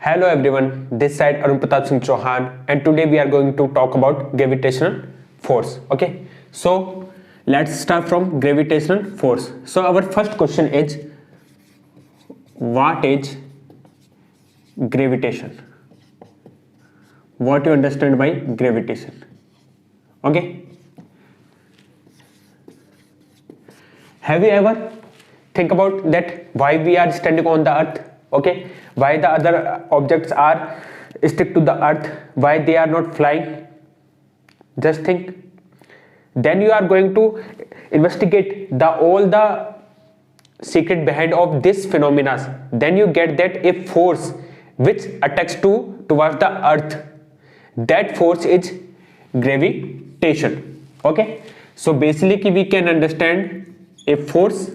Hello everyone, this side Arun Pratap Singh Chauhan, and today we are going to talk about gravitational force. Okay, so let's start from gravitational force. So our first question is, what is gravitation? What you understand by gravitation? Okay, have you ever think about that why we are standing on the earth? Okay, why the other objects are stick to the earth, why they are not flying? Just think. Then you are going to investigate the all the secret behind of this phenomena. Then you get that a force which attacks towards the earth, that force is gravitation. Okay, so basically we can understand a force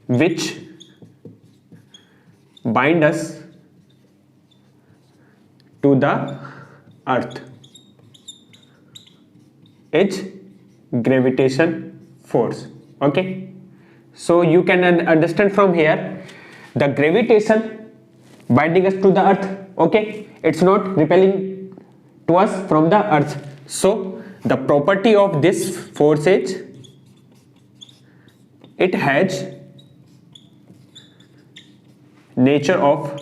which bind us to the earth is gravitation force. Okay, so you can understand from here the gravitation binding us to the earth. Okay, it's not repelling to us from the earth. So the property of this force is it has nature of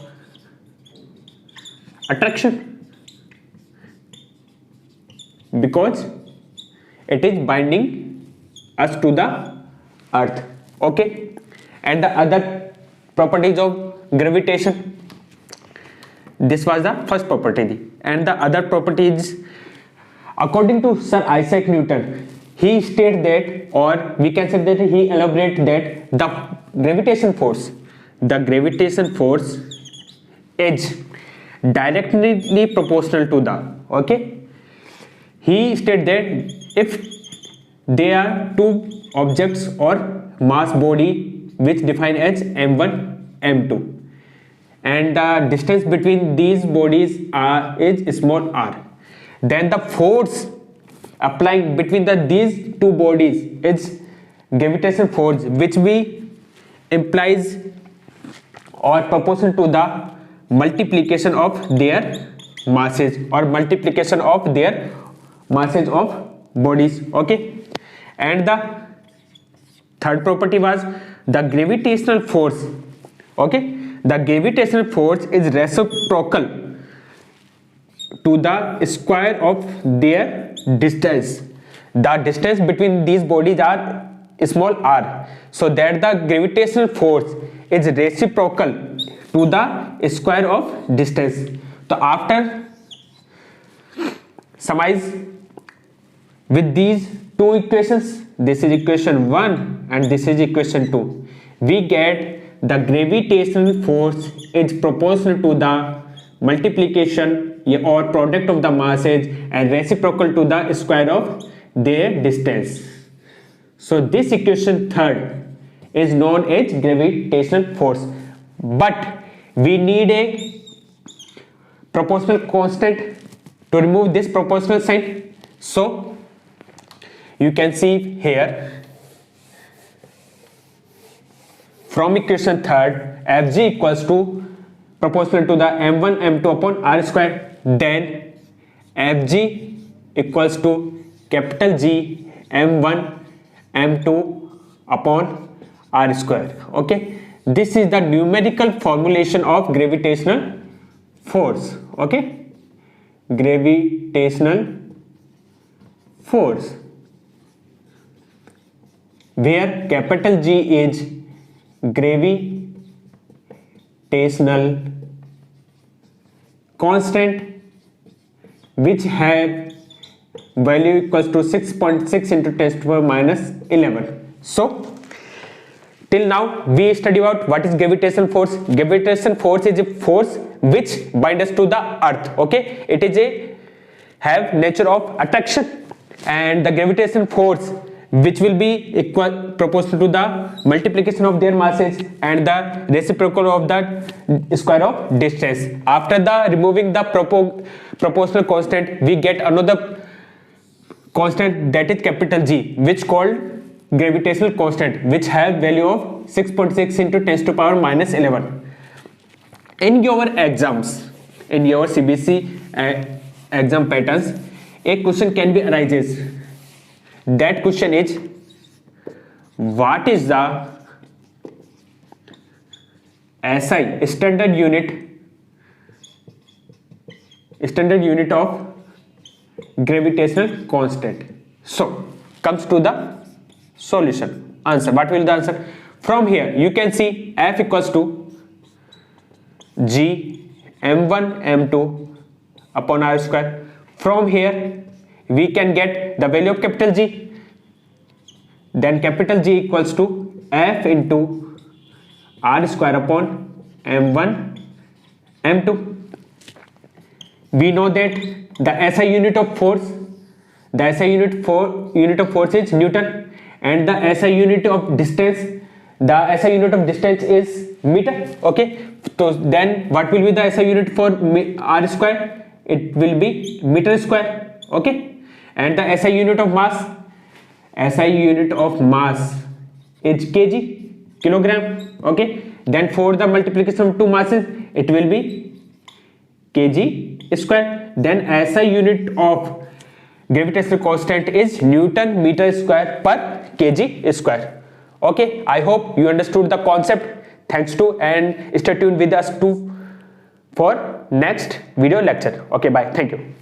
attraction because it is binding us to the earth. Okay, and the other properties of gravitation, this was the first property, and the other property is, according to Sir Isaac Newton, he stated that, or we can say that he elaborated that the gravitation force is directly proportional to the, okay, he stated that if there are two objects or mass body which defined as m1 m2 and the distance between these bodies is small r, then the force applying between these two bodies is gravitation force, which we implies or proportional to the multiplication of their masses or multiplication of their masses of bodies. Okay, and the third property was the gravitational force. Okay, the gravitational force is reciprocal to the square of their distance. The distance between these bodies are small r, so that the gravitational force is reciprocal to the square of distance. So after summarize with these two equations, this is equation 1 and this is equation 2, we get the gravitational force is proportional to the multiplication or product of the masses and reciprocal to the square of their distance. So this equation third is known as gravitational force, but we need a proportional constant to remove this proportional sign. So you can see here from equation third, Fg equals to proportional to the m1 m2 upon r square, then Fg equals to capital G m1 m2 upon r square. Okay, this is the numerical formulation of gravitational force. Okay, gravitational force, where capital G is gravitational constant which have value equals to 6.6 into 10 to the power minus 11. So till now we study about what is gravitational force. Gravitational force is a force which binds us to the earth. Okay, it is a have nature of attraction, and the gravitational force which will be equal proportional to the multiplication of their masses and the reciprocal of the square of distance. After the removing the proportional constant, we get another constant, that is capital G, which called gravitational constant, which have value of 6.6 into 10 to the power minus 11. in your exams, in your CBSE exam patterns, a question can be arises. That question is, what is the SI standard unit of gravitational constant? So comes to the solution answer. What will the answer? From here you can see F equals to G m1 m2 upon r square. From here we can get the value of capital G, then capital G equals to F into r square upon m1 m2. We know that the SI unit of force, is Newton, and the SI unit of distance, is meter. Okay, so then what will be the SI unit for r square? It will be meter square. Okay, and the SI unit of mass is kg, kilogram. Okay, then for the multiplication of two masses, it will be kg square. Then SI unit of gravitational constant is Newton meter square per kg square. Okay, I hope you understood the concept. Thanks to, and stay tuned with us too for next video lecture. Okay, bye. Thank you.